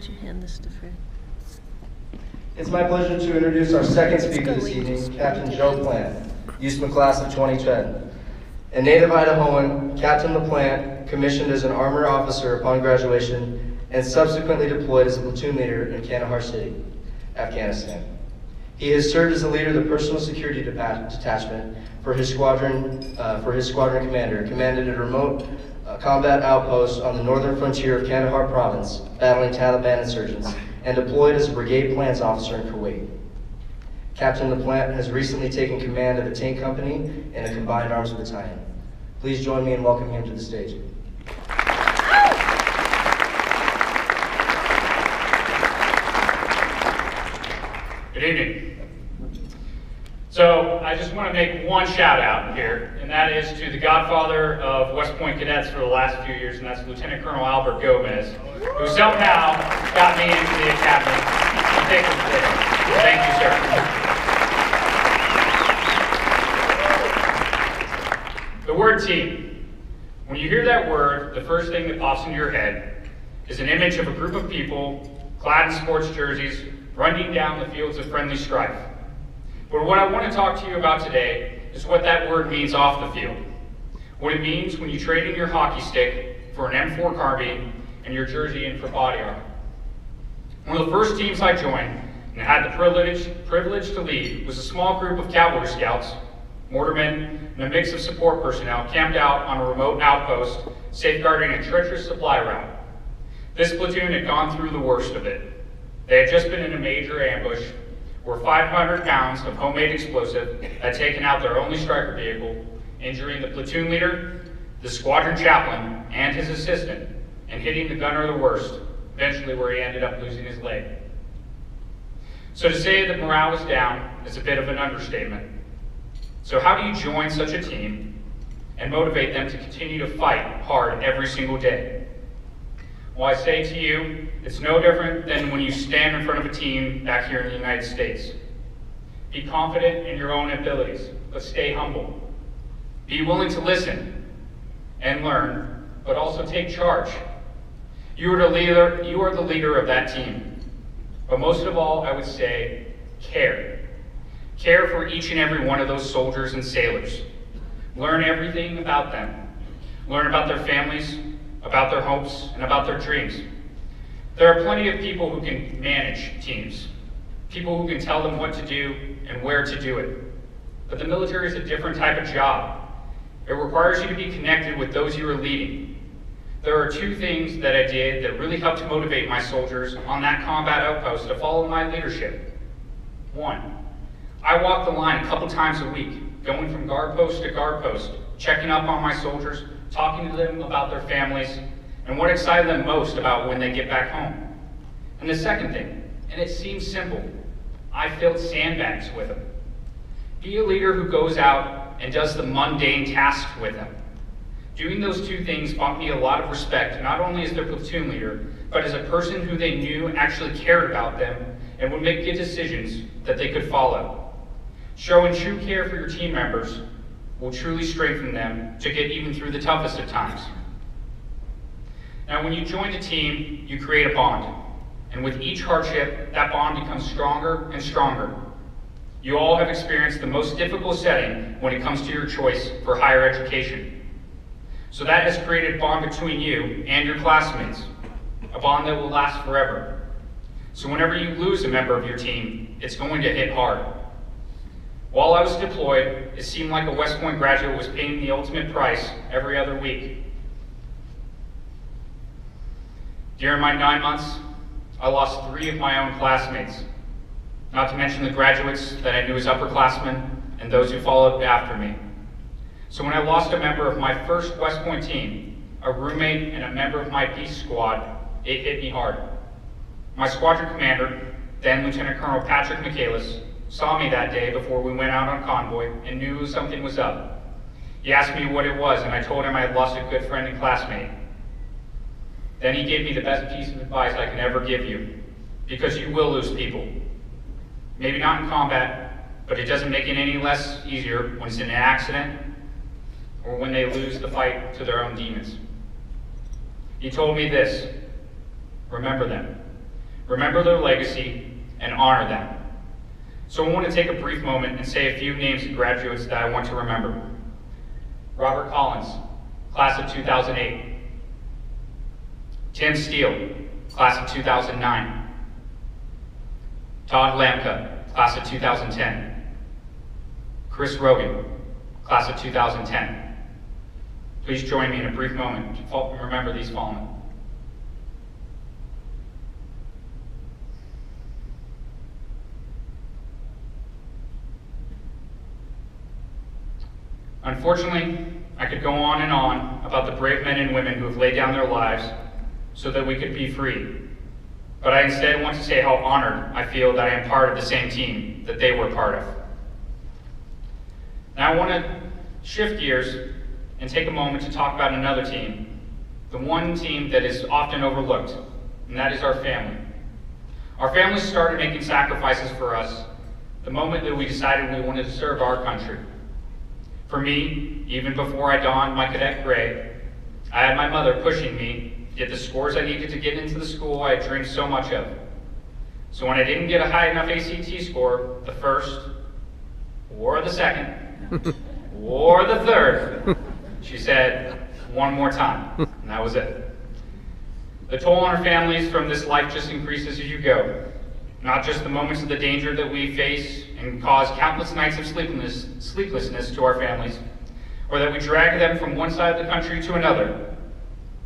Would you hand this to Fred? It's my pleasure to introduce our second speaker this evening, Captain Joe LaPlante, Usman Class of 2010. A native Idahoan, Captain LaPlante commissioned as an armor officer upon graduation and subsequently deployed as a platoon leader in Kandahar City, Afghanistan. He has served as the leader of the personal security detachment for his squadron commander, commanded a remote combat outpost on the northern frontier of Kandahar province, battling Taliban insurgents, and deployed as a brigade plans officer in Kuwait. Captain LaPlante has recently taken command of a tank company and a combined arms battalion. Please join me in welcoming him to the stage. Good evening. So I just want to make one shout out here, and that is to the godfather of West Point cadets for the last few years, and that's Lieutenant Colonel Albert Gomez, who somehow got me into the academy. Thank you, sir. The word team. When you hear that word, the first thing that pops into your head is an image of a group of people clad in sports jerseys running down the fields of friendly strife. But what I want to talk to you about today is what that word means off the field. What it means when you trade in your hockey stick for an M4 carbine and your jersey in for body armor. One of the first teams I joined and had the privilege to lead was a small group of cavalry scouts, mortarmen, and a mix of support personnel camped out on a remote outpost safeguarding a treacherous supply route. This platoon had gone through the worst of it. They had just been in a major ambush where 500 pounds of homemade explosive had taken out their only striker vehicle, injuring the platoon leader, the squadron chaplain, and his assistant, and hitting the gunner the worst, eventually where he ended up losing his leg. So to say that morale was down is a bit of an understatement. So how do you join such a team and motivate them to continue to fight hard every single day? Well, I say to you, it's no different than when you stand in front of a team back here in the United States. Be confident in your own abilities, but stay humble. Be willing to listen and learn, but also take charge. You are the leader of that team. But most of all, I would say, care. Care for each and every one of those soldiers and sailors. Learn everything about them. Learn about their families, about their hopes, and about their dreams. There are plenty of people who can manage teams, people who can tell them what to do and where to do it. But the military is a different type of job. It requires you to be connected with those you are leading. There are two things that I did that really helped motivate my soldiers on that combat outpost to follow my leadership. One, I walked the line a couple times a week, going from guard post to guard post, checking up on my soldiers, talking to them about their families, and what excited them most about when they get back home. And the second thing, and it seems simple, I filled sandbags with them. Be a leader who goes out and does the mundane tasks with them. Doing those two things brought me a lot of respect, not only as their platoon leader, but as a person who they knew actually cared about them and would make good decisions that they could follow. Showing true care for your team members will truly strengthen them to get even through the toughest of times. Now, when you join a team, you create a bond. And with each hardship, that bond becomes stronger and stronger. You all have experienced the most difficult setting when it comes to your choice for higher education. So that has created a bond between you and your classmates, a bond that will last forever. So whenever you lose a member of your team, it's going to hit hard. While I was deployed, it seemed like a West Point graduate was paying the ultimate price every other week. During my 9 months, I lost 3 of my own classmates, not to mention the graduates that I knew as upperclassmen and those who followed after me. So when I lost a member of my first West Point team, a roommate and a member of my peace squad, it hit me hard. My squadron commander, then Lieutenant Colonel Patrick Michaelis, saw me that day before we went out on convoy and knew something was up. He asked me what it was, and I told him I had lost a good friend and classmate. Then he gave me the best piece of advice I can ever give you, because you will lose people. Maybe not in combat, but it doesn't make it any less easier when it's in an accident or when they lose the fight to their own demons. He told me this: remember them. remember their legacy, and honor them. So I want to take a brief moment and say a few names of graduates that I want to remember. Robert Collins, class of 2008. Tim Steele, class of 2009. Todd Lamka, class of 2010. Chris Rogan, class of 2010. Please join me in a brief moment to remember these fallen. Unfortunately, I could go on and on about the brave men and women who have laid down their lives so that we could be free. But I instead want to say how honored I feel that I am part of the same team that they were part of. Now I want to shift gears and take a moment to talk about another team, the one team that is often overlooked, and that is our family. Our family started making sacrifices for us the moment that we decided we wanted to serve our country. For me, even before I donned my cadet gray, I had my mother pushing me to get the scores I needed to get into the school I had dreamed so much of. So when I didn't get a high enough ACT score, the first, or the second, or the third, she said, one more time, and that was it. The toll on our families from this life just increases as you go. Not just the moments of the danger that we face and cause countless nights of sleeplessness to our families, or that we drag them from one side of the country to another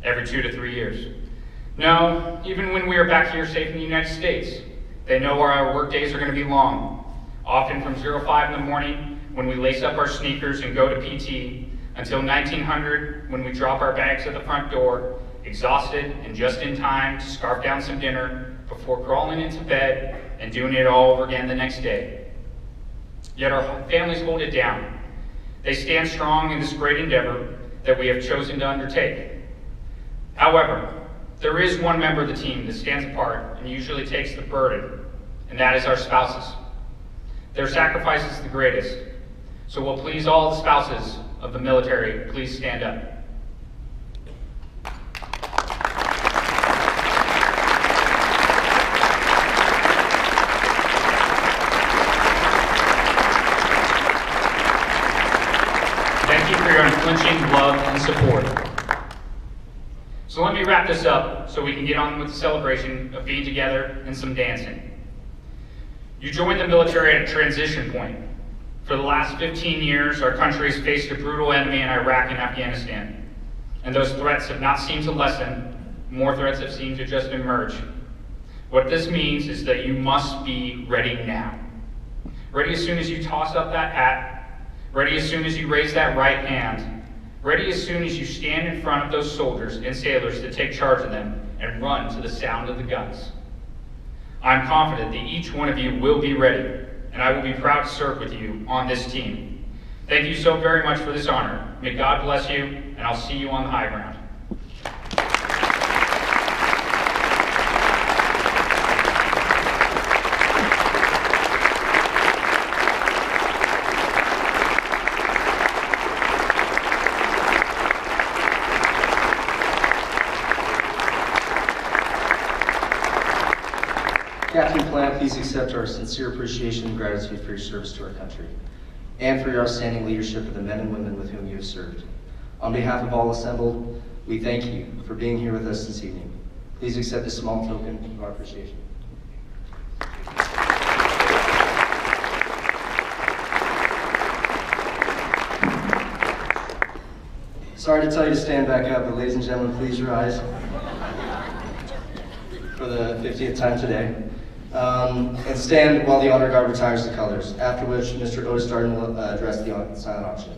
every 2 to 3 years. No, even when we are back here safe in the United States, they know our work days are going to be long, often from 05 in the morning when we lace up our sneakers and go to PT, until 1900 when we drop our bags at the front door, exhausted and just in time to scarf down some dinner before crawling into bed and doing it all over again the next day. Yet our families hold it down. They stand strong in this great endeavor that we have chosen to undertake. However, there is one member of the team that stands apart and usually takes the burden, and that is our spouses. Their sacrifice is the greatest. So will please all the spouses of the military please stand up. Thank you for your unflinching love and support. So let me wrap this up so we can get on with the celebration of being together and some dancing. You joined the military at a transition point. For the last 15 years, our country has faced a brutal enemy in Iraq and Afghanistan, and those threats have not seemed to lessen. More threats have seemed to just emerge. What this means is that you must be ready now. Ready as soon as you toss up that hat, ready as soon as you raise that right hand, ready as soon as you stand in front of those soldiers and sailors to take charge of them and run to the sound of the guns. I'm confident that each one of you will be ready, and I will be proud to serve with you on this team. Thank you so very much for this honor. May God bless you, and I'll see you on the high ground. Captain LaPlante, please accept our sincere appreciation and gratitude for your service to our country, and for your outstanding leadership of the men and women with whom you have served. On behalf of all assembled, we thank you for being here with us this evening. Please accept this small token of our appreciation. Sorry to tell you to stand back up, but ladies and gentlemen, please rise for the 50th time today. And stand while the honor guard retires the colors, after which Mr. Otis Darden will address the silent auction.